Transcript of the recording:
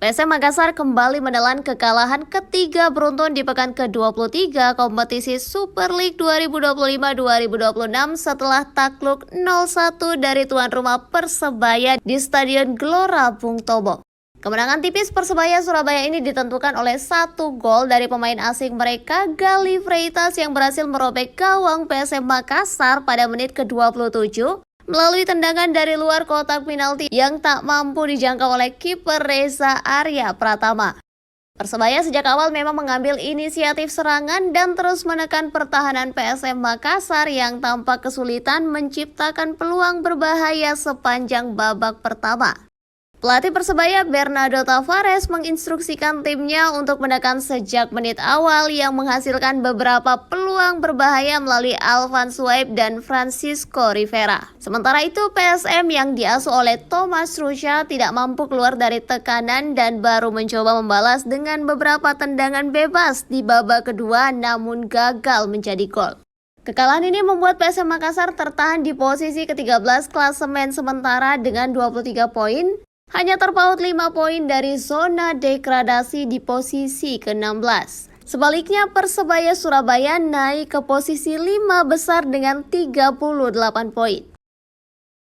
PSM Makassar kembali menelan kekalahan ketiga beruntun di pekan ke-23 kompetisi Super League 2025-2026 setelah takluk 0-1 dari tuan rumah Persebaya di Stadion Gelora Bung Tomo. Kemenangan tipis Persebaya Surabaya ini ditentukan oleh satu gol dari pemain asing mereka, Galih Freitas, yang berhasil merobek gawang PSM Makassar pada menit ke-27 melalui tendangan dari luar kotak penalti yang tak mampu dijangkau oleh kiper Reza Arya Pratama. Persebaya sejak awal memang mengambil inisiatif serangan dan terus menekan pertahanan PSM Makassar yang tampak kesulitan menciptakan peluang berbahaya sepanjang babak pertama. Pelatih Persebaya Bernardo Tavares menginstruksikan timnya untuk menekan sejak menit awal yang menghasilkan beberapa peluang berbahaya melalui Alvan Suaib dan Francisco Rivera. Sementara itu PSM yang diasuh oleh Thomas Rusya tidak mampu keluar dari tekanan dan baru mencoba membalas dengan beberapa tendangan bebas di babak kedua namun gagal menjadi gol. Kekalahan ini membuat PSM Makassar tertahan di posisi ke-13 klasemen sementara dengan 23 poin. Hanya terpaut 5 poin dari zona degradasi di posisi ke-16. Sebaliknya Persebaya Surabaya naik ke posisi 5 besar dengan 38 poin.